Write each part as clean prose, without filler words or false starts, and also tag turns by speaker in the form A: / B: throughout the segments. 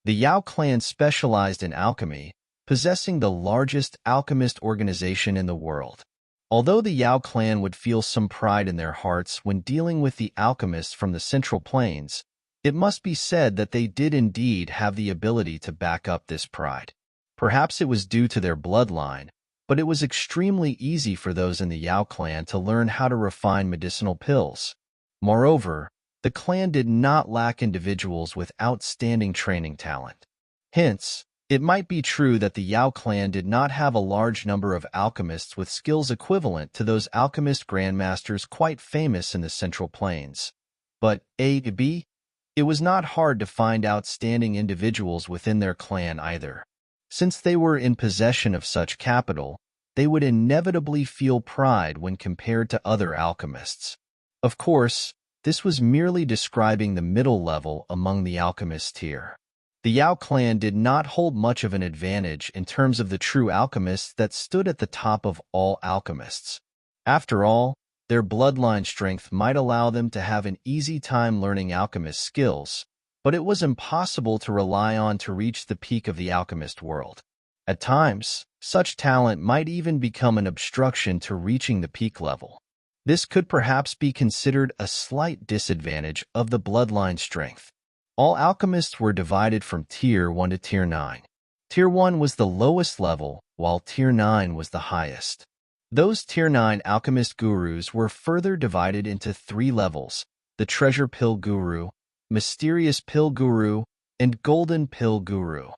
A: The Yao Clan specialized in alchemy, possessing the largest alchemist organization in the world. Although the Yao Clan would feel some pride in their hearts when dealing with the alchemists from the Central Plains, it must be said that they did indeed have the ability to back up this pride. Perhaps it was due to their bloodline, but it was extremely easy for those in the Yao Clan to learn how to refine medicinal pills. Moreover, the clan did not lack individuals with outstanding training talent. Hence, it might be true that the Yao Clan did not have a large number of alchemists with skills equivalent to those alchemist grandmasters quite famous in the Central Plains. But A.B. It was not hard to find outstanding individuals within their clan either. Since they were in possession of such capital, they would inevitably feel pride when compared to other alchemists. Of course, this was merely describing the middle level among the alchemist tier. The Yao Clan did not hold much of an advantage in terms of the true alchemists that stood at the top of all alchemists. After all, their bloodline strength might allow them to have an easy time learning alchemist skills, but it was impossible to rely on to reach the peak of the alchemist world. At times, such talent might even become an obstruction to reaching the peak level. This could perhaps be considered a slight disadvantage of the bloodline strength. All alchemists were divided from Tier 1 to Tier 9. Tier 1 was the lowest level, while Tier 9 was the highest. Those Tier 9 alchemist gurus were further divided into 3 levels: the Treasure Pill Guru, Mysterious Pill Guru, and Golden Pill Guru.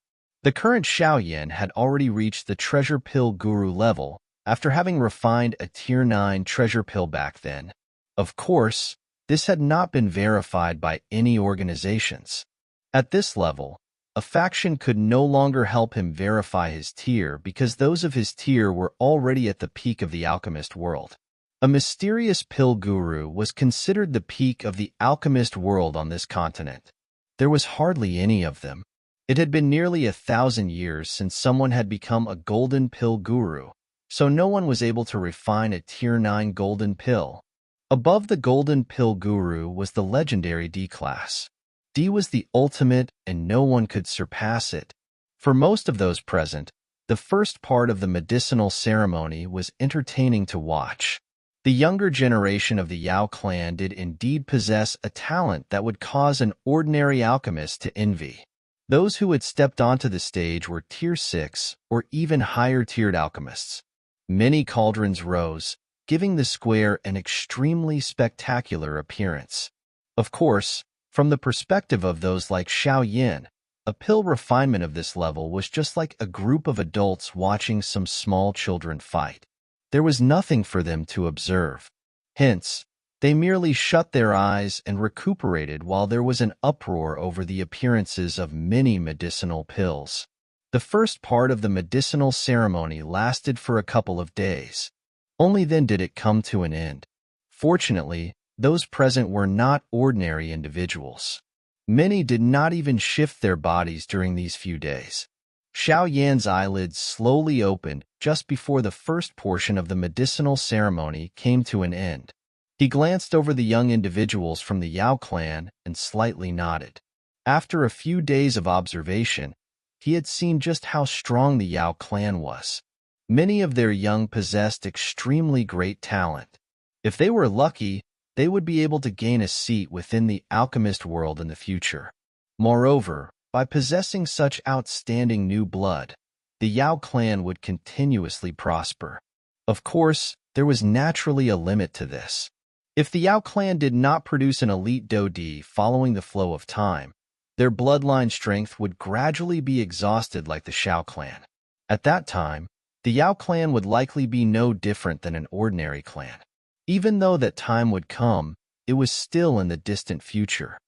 A: The current Xiaoyan had already reached the Treasure Pill Guru level after having refined a Tier 9 treasure pill back then. Of course, this had not been verified by any organizations. At this level, a faction could no longer help him verify his tier because those of his tier were already at the peak of the alchemist world. A mysterious pill guru was considered the peak of the alchemist world on this continent. There was hardly any of them. It had been nearly 1,000 years since someone had become a golden pill guru, so no one was able to refine a Tier 9 golden pill. Above the golden pill guru was the legendary D class. D was the ultimate, and no one could surpass it. For most of those present, the first part of the medicinal ceremony was entertaining to watch. The younger generation of the Yao Clan did indeed possess a talent that would cause an ordinary alchemist to envy. Those who had stepped onto the stage were Tier 6 or even higher-tiered alchemists. Many cauldrons rose, giving the square an extremely spectacular appearance. Of course, from the perspective of those like Xiaoyan, a pill refinement of this level was just like a group of adults watching some small children fight. There was nothing for them to observe. Hence, they merely shut their eyes and recuperated while there was an uproar over the appearances of many medicinal pills. The first part of the medicinal ceremony lasted for a couple of days. Only then did it come to an end. Fortunately, those present were not ordinary individuals. Many did not even shift their bodies during these few days. Xiaoyan's eyelids slowly opened just before the first portion of the medicinal ceremony came to an end. He glanced over the young individuals from the Yao Clan and slightly nodded. After a few days of observation, he had seen just how strong the Yao Clan was. Many of their young possessed extremely great talent. If they were lucky, they would be able to gain a seat within the alchemist world in the future. Moreover, by possessing such outstanding new blood, the Yao Clan would continuously prosper. Of course, there was naturally a limit to this. If the Yao Clan did not produce an elite Dodi following the flow of time, their bloodline strength would gradually be exhausted like the Xiao Clan. At that time, the Yao Clan would likely be no different than an ordinary clan. Even though that time would come, it was still in the distant future.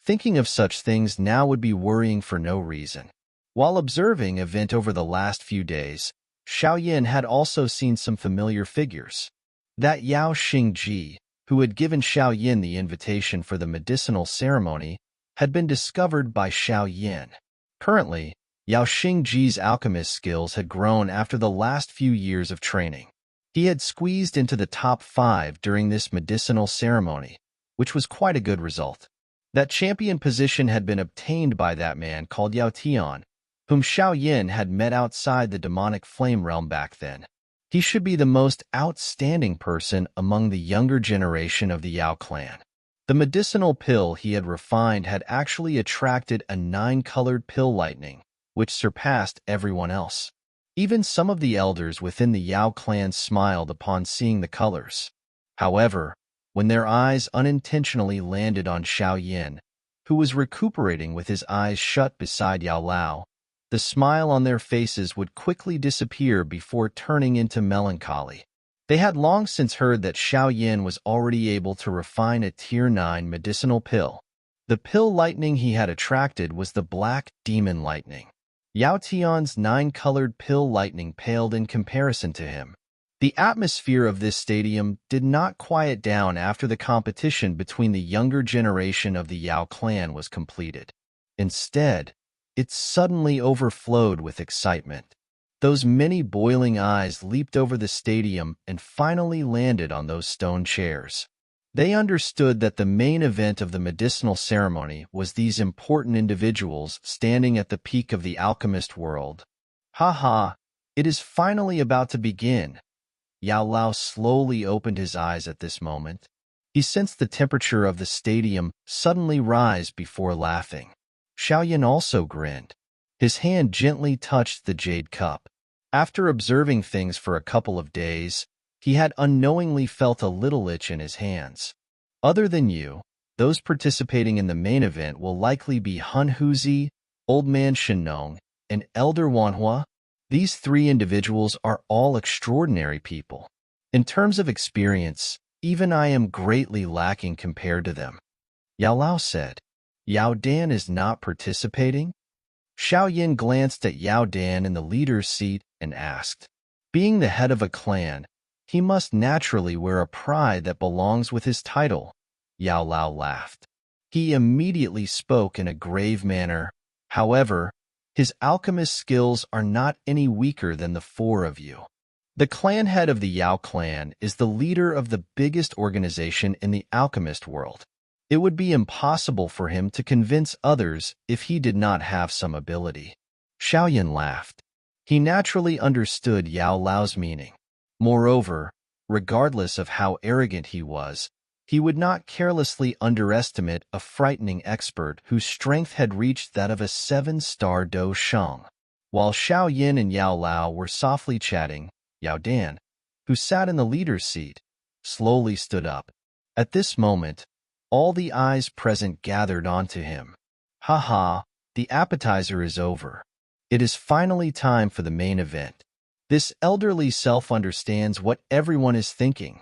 A: Thinking of such things now would be worrying for no reason. While observing event over the last few days, Xiaoyan had also seen some familiar figures. That Yao Xingji, who had given Xiaoyan the invitation for the medicinal ceremony, had been discovered by Xiaoyan. Currently, Yao Xingji's alchemist skills had grown after the last few years of training. He had squeezed into the top 5 during this medicinal ceremony, which was quite a good result. That champion position had been obtained by that man called Yao Tian, whom Xiao Yin had met outside the demonic flame realm back then. He should be the most outstanding person among the younger generation of the Yao clan. The medicinal pill he had refined had actually attracted a 9-colored pill lightning, which surpassed everyone else. Even some of the elders within the Yao clan smiled upon seeing the colors. However, when their eyes unintentionally landed on Xiao Yin, who was recuperating with his eyes shut beside Yao Lao, the smile on their faces would quickly disappear before turning into melancholy. They had long since heard that Xiao Yin was already able to refine a Tier 9 medicinal pill. The pill lightning he had attracted was the black demon lightning. Yao Tian's 9-colored pill lightning paled in comparison to him. The atmosphere of this stadium did not quiet down after the competition between the younger generation of the Yao clan was completed. Instead, it suddenly overflowed with excitement. Those many boiling eyes leaped over the stadium and finally landed on those stone chairs. They understood that the main event of the medicinal ceremony was these important individuals standing at the peak of the alchemist world. Ha ha, it is finally about to begin. Yao Lao slowly opened his eyes at this moment. He sensed the temperature of the stadium suddenly rise before laughing. Xiao Yin also grinned. His hand gently touched the jade cup. After observing things for a couple of days, he had unknowingly felt a little itch in his hands. Other than you, those participating in the main event will likely be Han Huzi, Old Man Shenong, and Elder Wanhua. These 3 individuals are all extraordinary people. In terms of experience, even I am greatly lacking compared to them. Yao Lao said. Yao Dan is not participating? Xiao Yin glanced at Yao Dan in the leader's seat and asked. Being the head of a clan, he must naturally wear a pride that belongs with his title. Yao Lao laughed. He immediately spoke in a grave manner. However, his alchemist skills are not any weaker than the 4 of you. The clan head of the Yao clan is the leader of the biggest organization in the alchemist world. It would be impossible for him to convince others if he did not have some ability. Xiao Yin laughed. He naturally understood Yao Lao's meaning. Moreover, regardless of how arrogant he was, he would not carelessly underestimate a frightening expert whose strength had reached that of a 7-star Do Shang. While Xiao Yin and Yao Lao were softly chatting, Yao Dan, who sat in the leader's seat, slowly stood up. At this moment, all the eyes present gathered onto him. Ha ha, the appetizer is over. It is finally time for the main event. This elderly self understands what everyone is thinking.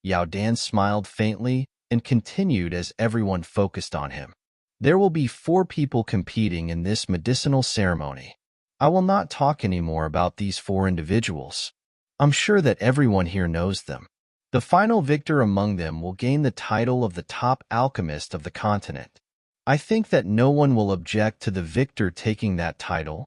A: Yao Dan smiled faintly and continued as everyone focused on him. There will be 4 people competing in this medicinal ceremony. I will not talk anymore about these 4 individuals. I'm sure that everyone here knows them. The final victor among them will gain the title of the top alchemist of the continent. I think that no one will object to the victor taking that title.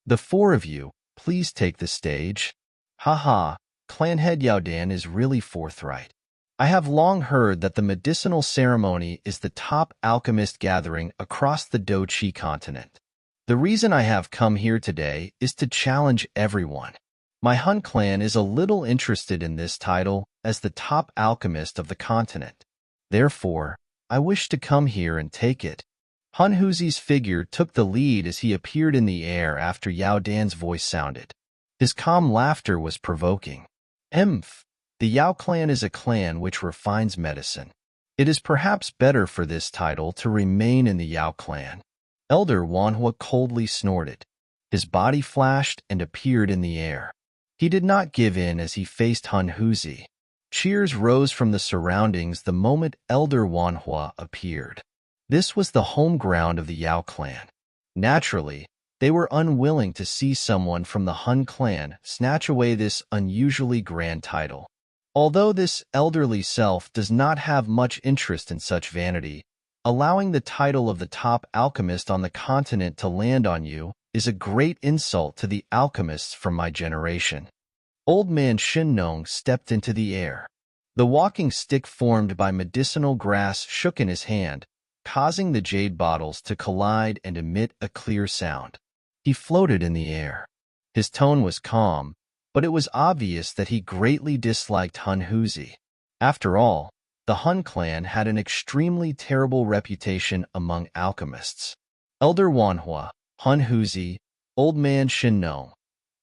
A: The 4 of you, please take the stage. Haha, clan head Yao Dan is really forthright. I have long heard that the medicinal ceremony is the top alchemist gathering across the Dochi continent. The reason I have come here today is to challenge everyone. My Hun clan is a little interested in this title as the top alchemist of the continent. Therefore, I wish to come here and take it. Han Huzi's figure took the lead as he appeared in the air after Yao Dan's voice sounded. His calm laughter was provoking. The Yao clan is a clan which refines medicine. It is perhaps better for this title to remain in the Yao clan. Elder Wanhua coldly snorted. His body flashed and appeared in the air. He did not give in as he faced Han Huzi. Cheers rose from the surroundings the moment Elder Wanhua appeared. This was the home ground of the Yao clan. Naturally, they were unwilling to see someone from the Hun clan snatch away this unusually grand title. Although this elderly self does not have much interest in such vanity, allowing the title of the top alchemist on the continent to land on you is a great insult to the alchemists from my generation. Old Man Shenong stepped into the air. The walking stick formed by medicinal grass shook in his hand, causing the jade bottles to collide and emit a clear sound. He floated in the air. His tone was calm, but it was obvious that he greatly disliked Hun Huzi. After all, the Hun clan had an extremely terrible reputation among alchemists. Elder Wanhua, Hun Huzi, Old Man Shin.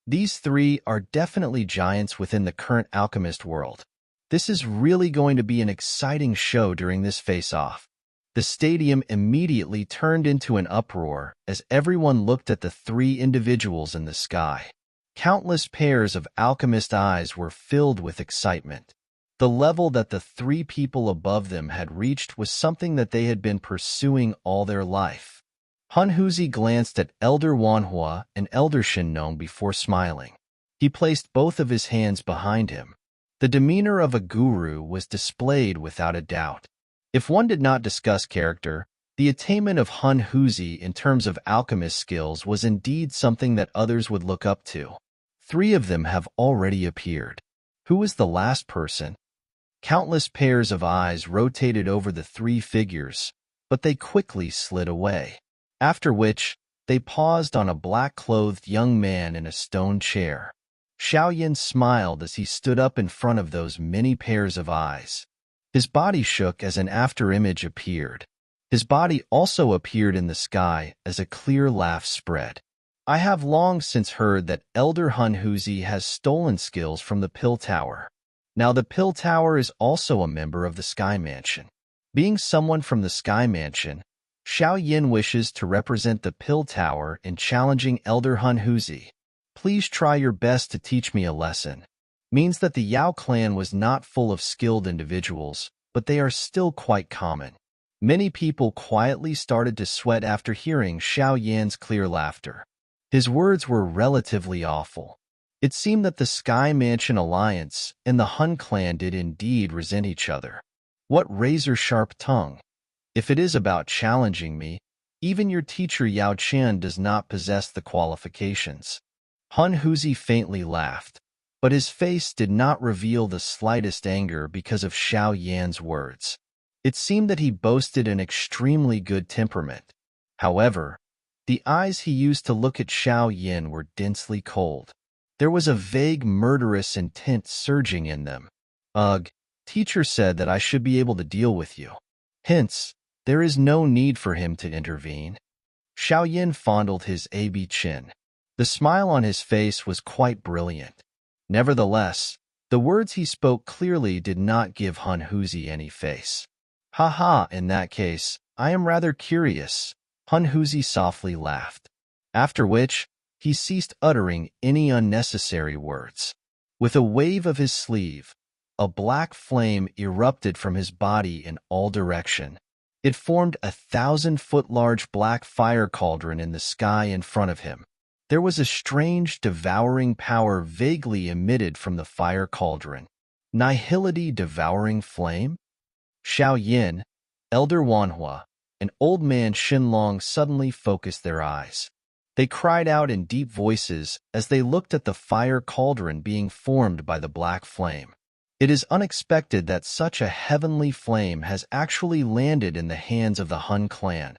A: These three are definitely giants within the current alchemist world. This is really going to be an exciting show during this face-off. The stadium immediately turned into an uproar as everyone looked at the three individuals in the sky. Countless pairs of alchemist eyes were filled with excitement. The level that the three people above them had reached was something that they had been pursuing all their life. Hun Huzi glanced at Elder Wanhua and Elder Shin before smiling. He placed both of his hands behind him. The demeanor of a guru was displayed without a doubt. If one did not discuss character, the attainment of Hun Huzi in terms of alchemist skills was indeed something that others would look up to. 3 of them have already appeared. Who was the last person? Countless pairs of eyes rotated over the 3 figures, but they quickly slid away. After which, they paused on a black-clothed young man in a stone chair. Xiaoyan smiled as he stood up in front of those many pairs of eyes. His body shook as an afterimage appeared. His body also appeared in the sky as a clear laugh spread. I have long since heard that Elder Hun Huzi has stolen skills from the Pill Tower. Now the Pill Tower is also a member of the Sky Mansion. Being someone from the Sky Mansion, Xiao Yin wishes to represent the Pill Tower in challenging Elder Hun Huzi. Please try your best to teach me a lesson. Means that the Yao Clan was not full of skilled individuals, but they are still quite common. Many people quietly started to sweat after hearing Xiao Yan's clear laughter. His words were relatively awful. It seemed that the Sky Mansion Alliance and the Hun clan did indeed resent each other. What razor-sharp tongue! If it is about challenging me, even your teacher Yao Clan does not possess the qualifications. Hun Huzi faintly laughed, but his face did not reveal the slightest anger because of Xiao Yan's words. It seemed that he boasted an extremely good temperament. However, the eyes he used to look at Xiao Yan were densely cold. There was a vague murderous intent surging in them. Ugh, teacher said that I should be able to deal with you. Hence, there is no need for him to intervene. Xiao Yan fondled his AB chin. The smile on his face was quite brilliant. Nevertheless, the words he spoke clearly did not give Hun Huzi any face. Ha, in that case, I am rather curious. Hun Huzi softly laughed. After which, he ceased uttering any unnecessary words. With a wave of his sleeve, a black flame erupted from his body in all directions. It formed a 1,000-foot-large black fire cauldron in the sky in front of him. There was a strange, devouring power vaguely emitted from the fire cauldron. Nihility devouring flame? Xiao Yin, Elder Wanhua, and Old Man Shinlong suddenly focused their eyes. They cried out in deep voices as they looked at the fire cauldron being formed by the black flame. It is unexpected that such a heavenly flame has actually landed in the hands of the Hun clan.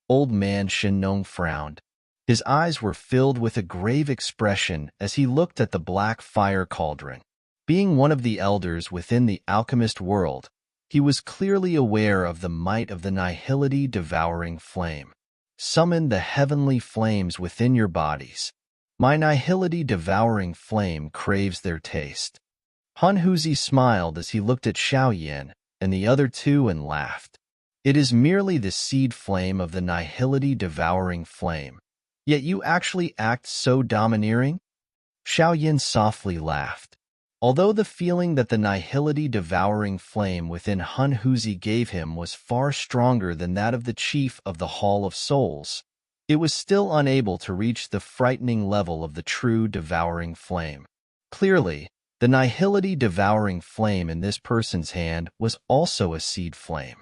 A: Old Man Shinlong frowned. His eyes were filled with a grave expression as he looked at the black fire cauldron. Being one of the elders within the alchemist world, he was clearly aware of the might of the nihility devouring flame. Summon the heavenly flames within your bodies. My nihility devouring flame craves their taste. Hun Huzi smiled as he looked at Xiao Yan and the other 2 and laughed. It is merely the seed flame of the nihility devouring flame. Yet you actually act so domineering? Xiao Yan softly laughed. Although the feeling that the nihility devouring flame within Hun Huzi gave him was far stronger than that of the chief of the Hall of Souls, it was still unable to reach the frightening level of the true devouring flame. Clearly, the nihility devouring flame in this person's hand was also a seed flame.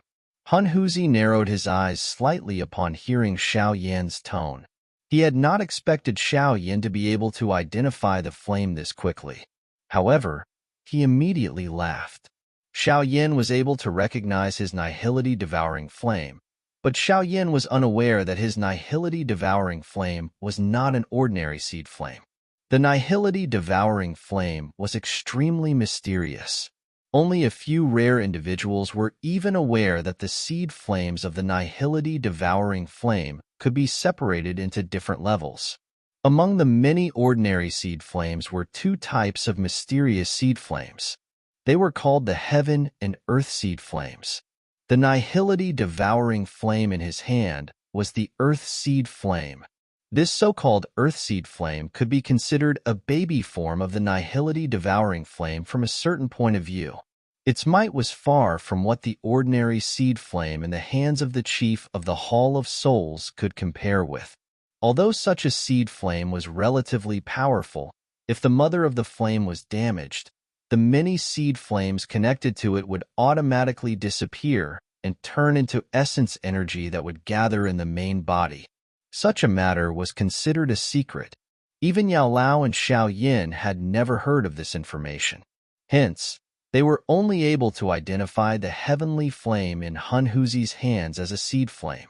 A: Hun Huzi narrowed his eyes slightly upon hearing Xiao Yan's tone. He had not expected Xiao Yan to be able to identify the flame this quickly. However, he immediately laughed. Xiao Yan was able to recognize his nihility devouring flame, But Xiaoyan was unaware that his nihility-devouring flame was not an ordinary seed flame. The nihility-devouring flame was extremely mysterious. Only a few rare individuals were even aware that the seed flames of the nihility-devouring flame could be separated into different levels. Among the many ordinary seed flames were two types of mysterious seed flames. They were called the heaven and earth seed flames. The nihility-devouring flame in his hand was the earth seed flame. This so-called earth seed flame could be considered a baby form of the nihility-devouring flame from a certain point of view. Its might was far from what the ordinary seed flame in the hands of the chief of the Hall of Souls could compare with. Although such a seed flame was relatively powerful, if the mother of the flame was damaged, the many seed flames connected to it would automatically disappear and turn into essence energy that would gather in the main body. Such a matter was considered a secret. Even Yao Lao and Xiaoyan had never heard of this information. Hence, they were only able to identify the heavenly flame in Han Huzi's hands as a seed flame.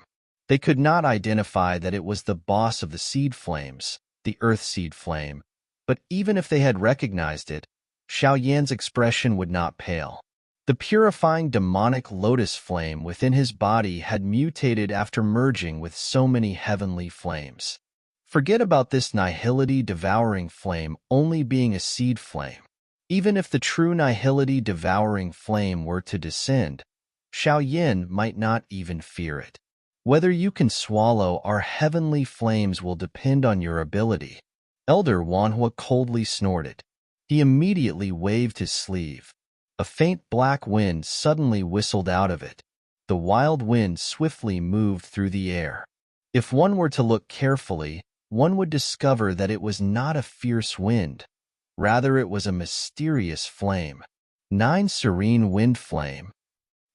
A: They could not identify that it was the boss of the seed flames, the earth seed flame, but even if they had recognized it, Xiaoyan's expression would not pale. The purifying demonic lotus flame within his body had mutated after merging with so many heavenly flames. Forget about this nihility-devouring flame only being a seed flame. Even if the true nihility-devouring flame were to descend, Xiaoyan might not even fear it. Whether you can swallow our heavenly flames will depend on your ability. Elder Wanhua coldly snorted. He immediately waved his sleeve. A faint black wind suddenly whistled out of it. The wild wind swiftly moved through the air. If one were to look carefully, one would discover that it was not a fierce wind. Rather, it was a mysterious flame. 9 serene wind flame.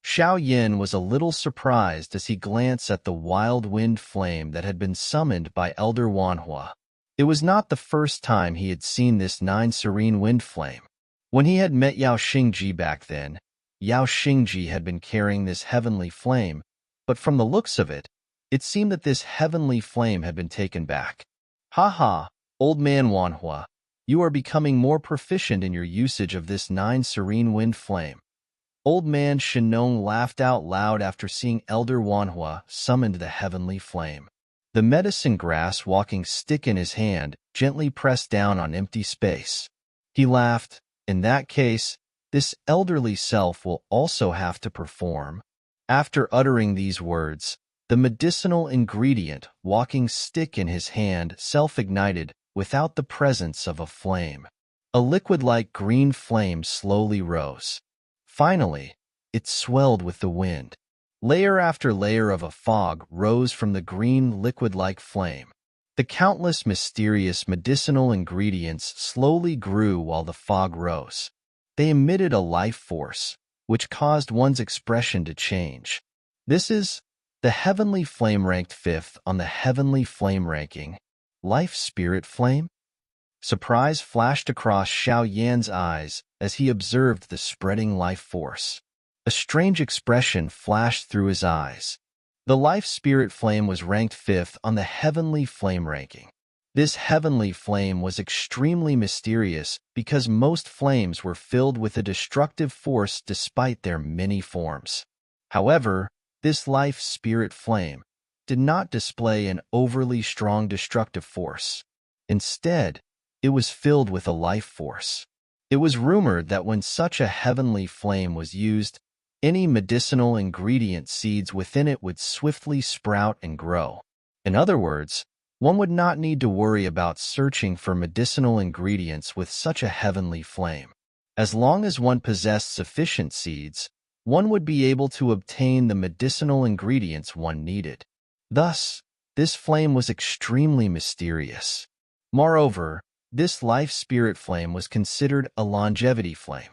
A: Xiaoyan was a little surprised as he glanced at the wild wind flame that had been summoned by Elder Wanhua. It was not the first time he had seen this 9 serene wind flame. When he had met Yao Xingji back then, Yao Xingji had been carrying this heavenly flame, but from the looks of it, it seemed that this heavenly flame had been taken back. Ha ha, old man Wanhua, you are becoming more proficient in your usage of this 9 serene wind flame. Old man Shenong laughed out loud after seeing Elder Wanhua summoned the heavenly flame. The medicine grass walking stick in his hand gently pressed down on empty space. He laughed. In that case, this elderly self will also have to perform. After uttering these words, the medicinal ingredient walking stick in his hand self-ignited without the presence of a flame. A liquid-like green flame slowly rose. Finally, it swelled with the wind. Layer after layer of a fog rose from the green liquid-like flame. The countless mysterious medicinal ingredients slowly grew while the fog rose. They emitted a life force, which caused one's expression to change. This is the heavenly flame ranked 5th on the heavenly flame ranking. Life spirit flame? Surprise flashed across Xiaoyan's eyes as he observed the spreading life force. A strange expression flashed through his eyes. The life spirit flame was ranked 5th on the heavenly flame ranking. This heavenly flame was extremely mysterious because most flames were filled with a destructive force despite their many forms. However, this life spirit flame did not display an overly strong destructive force. Instead, it was filled with a life force. It was rumored that when such a heavenly flame was used, any medicinal ingredient seeds within it would swiftly sprout and grow. In other words, one would not need to worry about searching for medicinal ingredients with such a heavenly flame. As long as one possessed sufficient seeds, one would be able to obtain the medicinal ingredients one needed. Thus, this flame was extremely mysterious. Moreover, this life spirit flame was considered a longevity flame.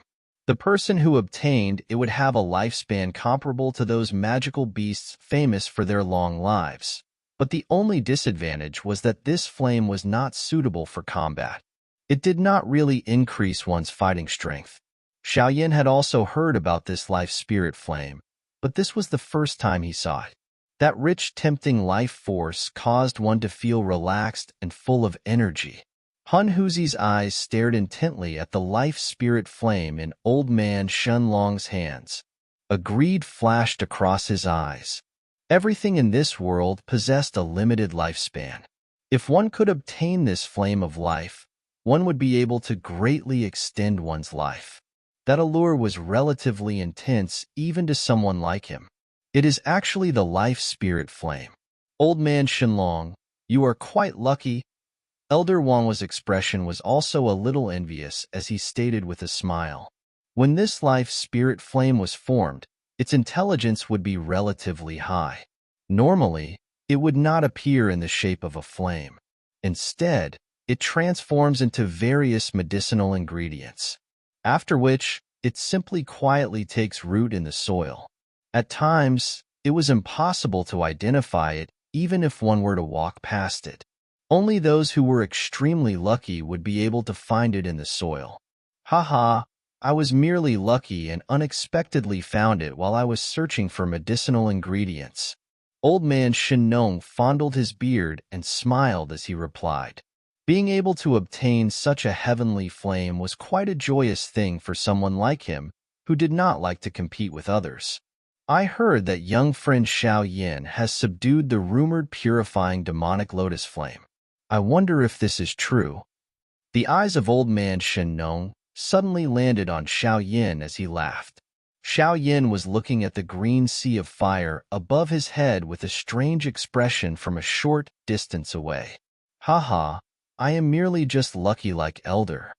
A: The person who obtained it would have a lifespan comparable to those magical beasts famous for their long lives. But the only disadvantage was that this flame was not suitable for combat. It did not really increase one's fighting strength. Xiaoyan had also heard about this life spirit flame, but this was the first time he saw it. That rich, tempting life force caused one to feel relaxed and full of energy. Hun Huzi's eyes stared intently at the life-spirit flame in old man Shenlong's hands. A greed flashed across his eyes. Everything in this world possessed a limited lifespan. If one could obtain this flame of life, one would be able to greatly extend one's life. That allure was relatively intense even to someone like him. It is actually the life-spirit flame. Old man Shenlong, you are quite lucky. Elder Wang's expression was also a little envious as he stated with a smile. When this life-spirit flame was formed, its intelligence would be relatively high. Normally, it would not appear in the shape of a flame. Instead, it transforms into various medicinal ingredients, after which it simply quietly takes root in the soil. At times, it was impossible to identify it even if one were to walk past it. Only those who were extremely lucky would be able to find it in the soil. Haha, I was merely lucky and unexpectedly found it while I was searching for medicinal ingredients. Old man Shenlong fondled his beard and smiled as he replied. Being able to obtain such a heavenly flame was quite a joyous thing for someone like him who did not like to compete with others. I heard that young friend Xiao Yin has subdued the rumored purifying demonic lotus flame. I wonder if this is true. The eyes of old man Shenlong suddenly landed on Xiao Yin as he laughed. Xiao Yin was looking at the green sea of fire above his head with a strange expression from a short distance away. Haha, I am merely just lucky like Elder.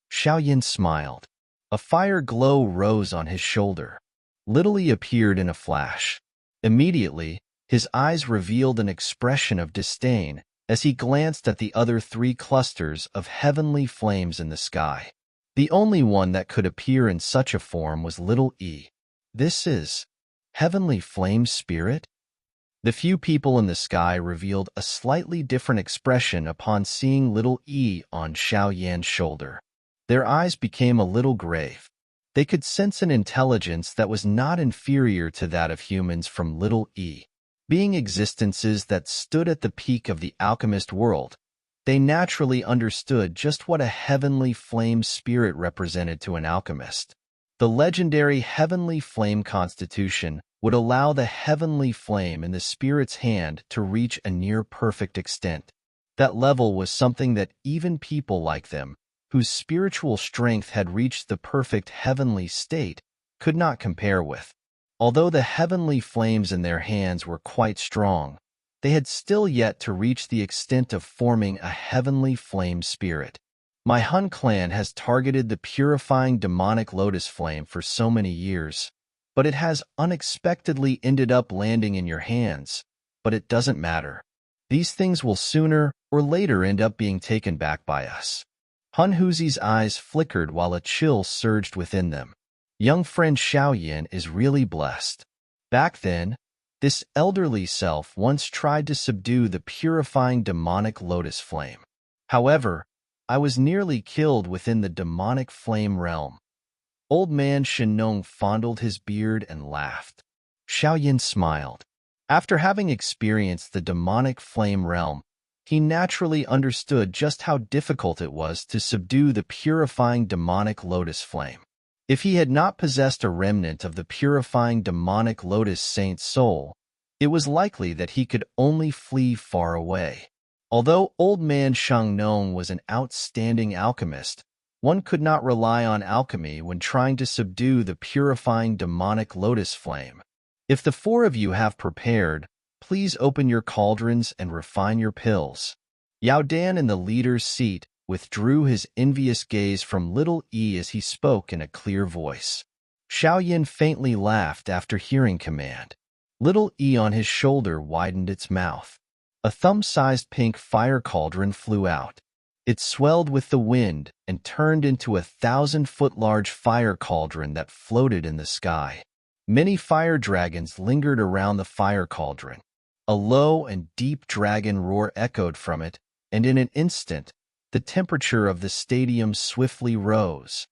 A: Xiao Yin smiled. A fire glow rose on his shoulder. Little E appeared in a flash. Immediately, his eyes revealed an expression of disdain as he glanced at the other 3 clusters of heavenly flames in the sky. The only one that could appear in such a form was Little E. This is heavenly flame spirit? The few people in the sky revealed a slightly different expression upon seeing Little E on Xiao Yan's shoulder. Their eyes became a little grave. They could sense an intelligence that was not inferior to that of humans from Little E. Being existences that stood at the peak of the alchemist world, they naturally understood just what a heavenly flame spirit represented to an alchemist. The legendary heavenly flame constitution would allow the heavenly flame in the spirit's hand to reach a near-perfect extent. That level was something that even people like them, whose spiritual strength had reached the perfect heavenly state, could not compare with. Although the heavenly flames in their hands were quite strong, they had still yet to reach the extent of forming a heavenly flame spirit. My Hun clan has targeted the purifying demonic lotus flame for so many years, but it has unexpectedly ended up landing in your hands. But it doesn't matter. These things will sooner or later end up being taken back by us. Hun Huzi's eyes flickered while a chill surged within them. Young friend Xiao Yin is really blessed. Back then, this elderly self once tried to subdue the purifying demonic lotus flame. However, I was nearly killed within the demonic flame realm. Old man Shenlong fondled his beard and laughed. Xiao Yin smiled. After having experienced the demonic flame realm, he naturally understood just how difficult it was to subdue the purifying demonic lotus flame. If he had not possessed a remnant of the purifying demonic lotus saint's soul, it was likely that he could only flee far away. Although old man Shenlong was an outstanding alchemist, one could not rely on alchemy when trying to subdue the purifying demonic lotus flame. If the 4 of you have prepared, please open your cauldrons and refine your pills. Yao Dan in the leader's seat withdrew his envious gaze from Little E as he spoke in a clear voice. Xiao Yin faintly laughed after hearing command. Little E on his shoulder widened its mouth. A thumb-sized pink fire cauldron flew out. It swelled with the wind and turned into a 1,000-foot-large fire cauldron that floated in the sky. Many fire dragons lingered around the fire cauldron. A low and deep dragon roar echoed from it, and in an instant, the temperature of the stadium swiftly rose.